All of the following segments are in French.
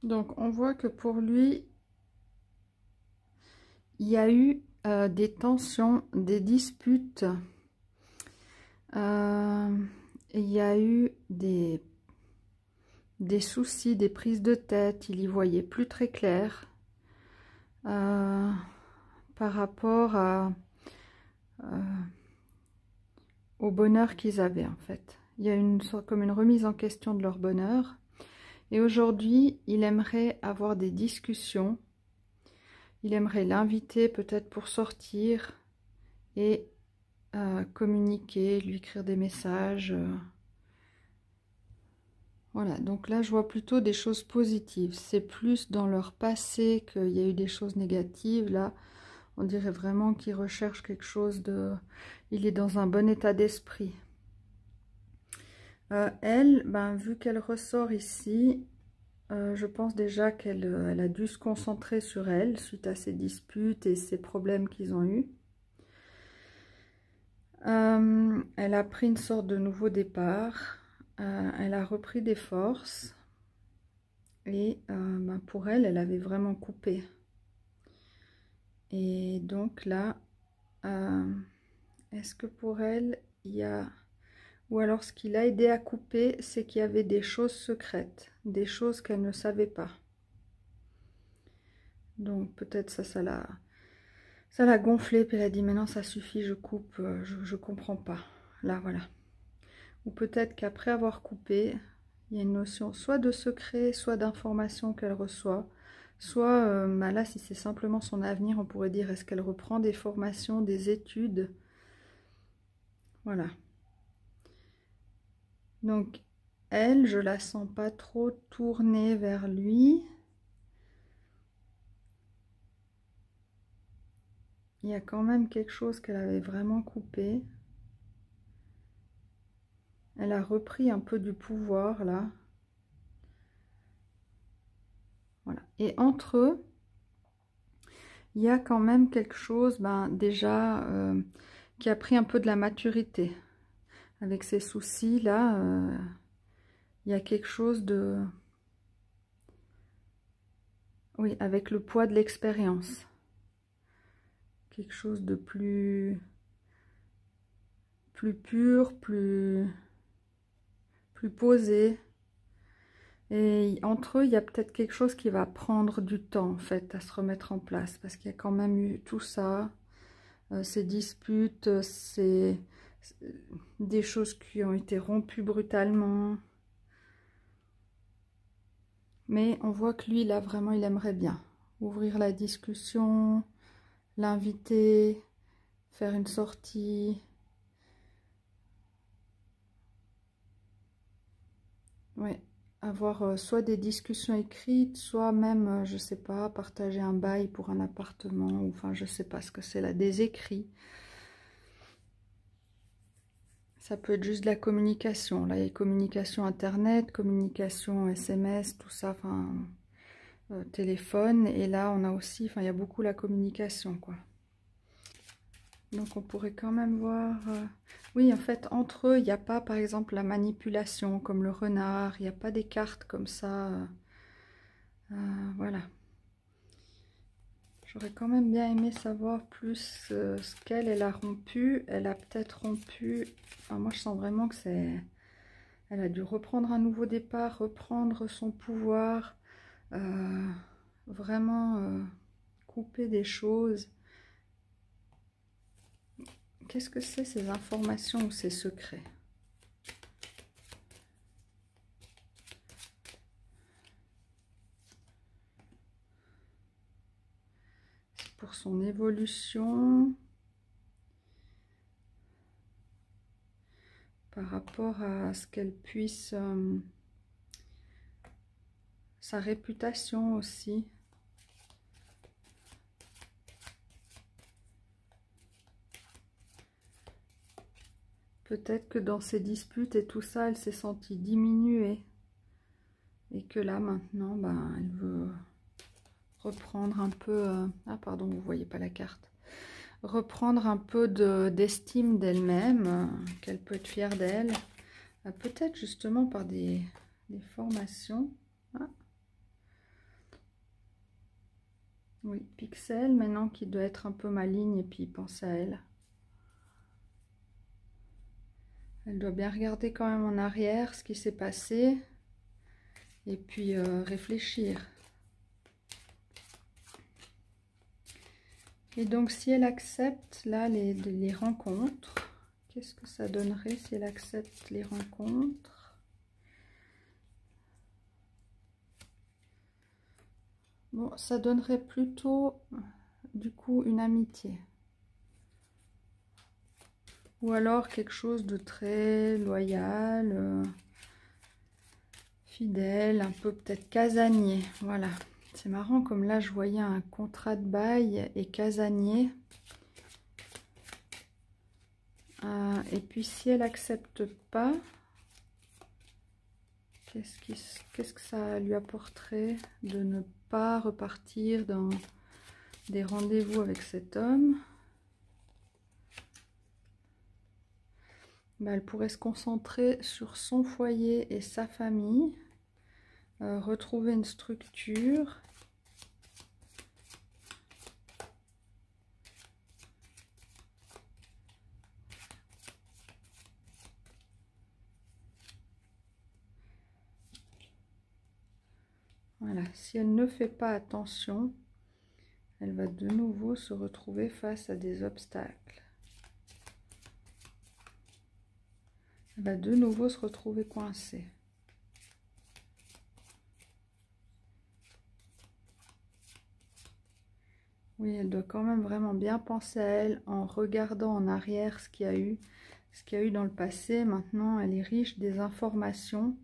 Donc, on voit que pour lui, il y a eu des tensions, des disputes. Il y a eu des soucis, des prises de tête. Il y voyait plus très clair par rapport au bonheur qu'ils avaient en fait. Il y a une sorte comme une remise en question de leur bonheur. Et aujourd'hui, il aimerait avoir des discussions. Il aimerait l'inviter peut-être pour sortir et communiquer, lui écrire des messages. Voilà, donc là je vois plutôt des choses positives. C'est plus dans leur passé qu'il y a eu des choses négatives. Là, on dirait vraiment qu'il recherche quelque chose de... Il est dans un bon état d'esprit. Elle, ben, vu qu'elle ressort ici, je pense déjà qu'elle elle a dû se concentrer sur elle suite à ces disputes et ces problèmes qu'ils ont eus. Elle a pris une sorte de nouveau départ. Elle a repris des forces. Et ben pour elle, elle avait vraiment coupé. Et donc là, est-ce que pour elle, il y a... Ou alors ce qui l'a aidé à couper, c'est qu'il y avait des choses secrètes, des choses qu'elle ne savait pas. Donc peut-être ça l'a gonflé, puis elle a dit maintenant ça suffit, je coupe, je comprends pas. Là voilà. Ou peut-être qu'après avoir coupé, il y a une notion soit de secret, soit d'information qu'elle reçoit. Soit, bah là, si c'est simplement son avenir, on pourrait dire, est-ce qu'elle reprend des formations, des études? Voilà. Donc, elle, je la sens pas trop tournée vers lui. Il y a quand même quelque chose qu'elle avait vraiment coupé. Elle a repris un peu du pouvoir, là. Voilà. Et entre eux, il y a quand même quelque chose, ben, déjà, qui a pris un peu de la maturité. Avec ces soucis-là, il y a quelque chose de... Oui, avec le poids de l'expérience. Quelque chose de plus pur, plus posé. Et entre eux, il y a peut-être quelque chose qui va prendre du temps, en fait, à se remettre en place. Parce qu'il y a quand même eu tout ça, ces disputes, des choses qui ont été rompues brutalement. Mais on voit que lui, là, vraiment, il aimerait bien ouvrir la discussion, l'inviter, faire une sortie. Oui, avoir soit des discussions écrites, soit même, je sais pas, partager un bail pour un appartement, ou enfin, je sais pas ce que c'est là, des écrits. Ça peut être juste de la communication. Là, il y a communication internet, communication SMS, tout ça, enfin, téléphone. Et là, on a aussi, enfin, il y a beaucoup la communication, quoi. Donc, on pourrait quand même voir... Oui, en fait, entre eux, il n'y a pas, par exemple, la manipulation, comme le renard. Il n'y a pas des cartes comme ça. Voilà. J'aurais quand même bien aimé savoir plus ce qu'elle, elle a rompu. Elle a peut-être rompu... Enfin, moi, je sens vraiment que c'est... Elle a dû reprendre un nouveau départ, reprendre son pouvoir, vraiment couper des choses. Qu'est-ce que c'est ces informations ou ces secrets? C'est pour son évolution. Par rapport à ce qu'elle puisse... sa réputation aussi. Peut-être que dans ces disputes et tout ça, elle s'est sentie diminuée. Et que là, maintenant, ben, elle veut reprendre un peu... Ah, pardon, vous ne voyez pas la carte. Reprendre un peu d'estime d'elle-même, qu'elle peut être fière d'elle. Peut-être justement par des formations. Ah. Oui, Pixel, maintenant qui doit être un peu maligne et puis penser à elle. Elle doit bien regarder quand même en arrière ce qui s'est passé et puis réfléchir. Et donc si elle accepte là les rencontres, qu'est-ce que ça donnerait si elle accepte les rencontres? Bon, ça donnerait plutôt du coup une amitié. Ou alors quelque chose de très loyal, fidèle, un peu peut-être casanier. Voilà. C'est marrant comme là je voyais un contrat de bail et casanier. Et puis si elle accepte pas, qu'est-ce que ça lui apporterait de ne pas repartir dans des rendez-vous avec cet homme? Ben, elle pourrait se concentrer sur son foyer et sa famille, retrouver une structure. Voilà, si elle ne fait pas attention, elle va de nouveau se retrouver face à des obstacles. Elle va de nouveau se retrouver coincée. Oui, elle doit quand même vraiment bien penser à elle en regardant en arrière ce qu'il y a eu dans le passé. Maintenant, elle est riche des informations.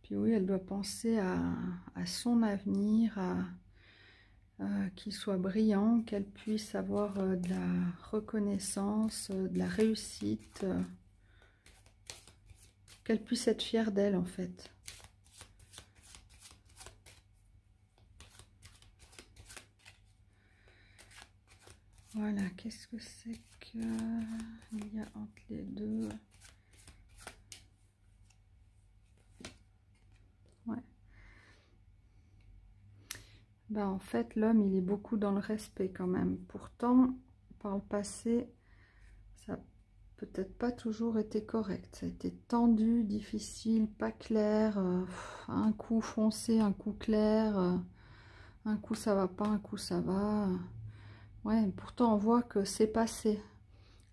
Puis oui, elle doit penser à son avenir, qu'il soit brillant, qu'elle puisse avoir de la reconnaissance, de la réussite, qu'elle puisse être fière d'elle en fait. Voilà, qu'est-ce que c'est qu'il y a entre les deux? Ouais. Ben, en fait, l'homme, il est beaucoup dans le respect quand même. Pourtant, par le passé, ça n'a peut-être pas toujours été correct. Ça a été tendu, difficile, pas clair. Un coup foncé, un coup clair. Un coup ça va pas, un coup ça va. Ouais, pourtant on voit que c'est passé.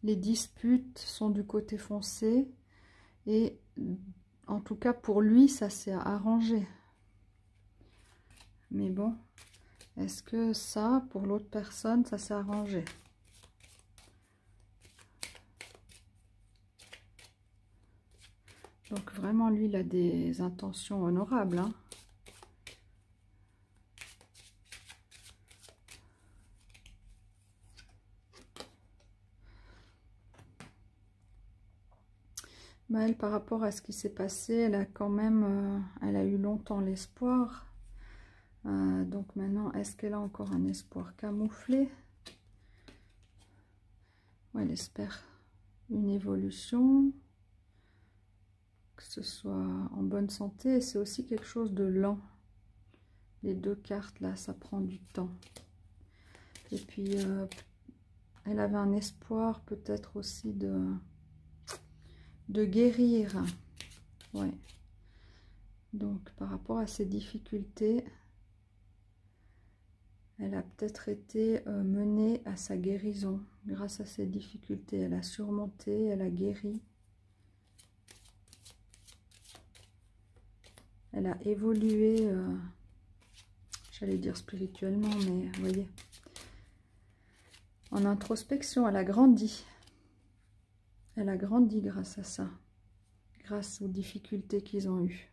Les disputes sont du côté foncé. Et en tout cas pour lui, ça s'est arrangé. Mais bon, est-ce que ça, pour l'autre personne, ça s'est arrangé? Donc vraiment, lui, il a des intentions honorables, hein. Ben, elle, par rapport à ce qui s'est passé, elle a quand même, elle a eu longtemps l'espoir. Donc maintenant, est-ce qu'elle a encore un espoir camouflé? Ouais, elle espère une évolution, que ce soit en bonne santé. Et c'est aussi quelque chose de lent. Les deux cartes, là, ça prend du temps. Et puis, elle avait un espoir peut-être aussi de guérir. Ouais. Donc, par rapport à ces difficultés, elle a peut-être été menée à sa guérison. Grâce à ces difficultés, elle a surmonté, elle a guéri. Elle a évolué, j'allais dire spirituellement, mais vous voyez, en introspection, elle a grandi. Elle a grandi grâce à ça, grâce aux difficultés qu'ils ont eues.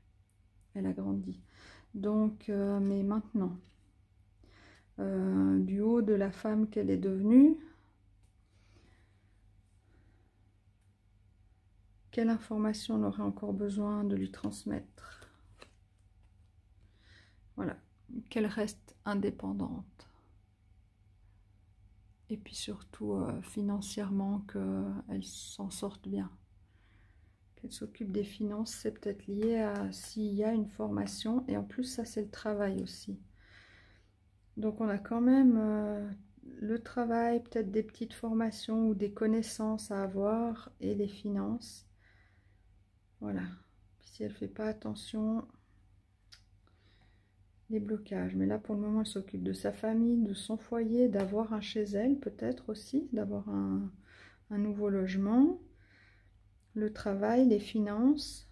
Elle a grandi. Donc, mais maintenant, du haut de la femme qu'elle est devenue, quelle information on aurait encore besoin de lui transmettre? Voilà, qu'elle reste indépendante. Et puis surtout, financièrement, qu'elle s'en sorte bien. qu'elle s'occupe des finances, c'est peut-être lié à s'il y a une formation. Et en plus, ça, c'est le travail aussi. Donc, on a quand même le travail, peut-être des petites formations ou des connaissances à avoir et les finances. Voilà. Puis si elle ne fait pas attention, les blocages. Mais là, pour le moment, elle s'occupe de sa famille, de son foyer, d'avoir un chez elle, peut-être aussi, d'avoir un nouveau logement, le travail, les finances,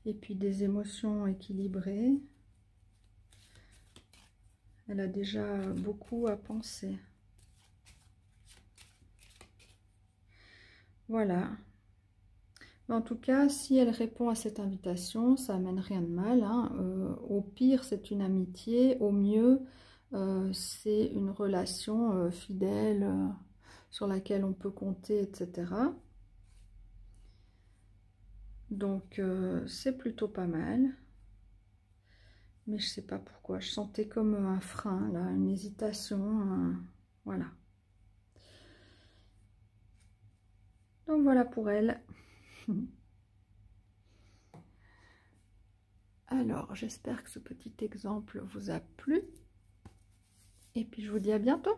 et puis des émotions équilibrées. Elle a déjà beaucoup à penser. Voilà. En tout cas, si elle répond à cette invitation, ça amène rien de mal, hein. Au pire, c'est une amitié. Au mieux, c'est une relation fidèle sur laquelle on peut compter, etc. Donc, c'est plutôt pas mal. Mais je sais pas pourquoi. Je sentais comme un frein, là, une hésitation. Voilà. Donc, voilà pour elle. Alors, j'espère que ce petit exemple vous a plu. Et puis, je vous dis à bientôt.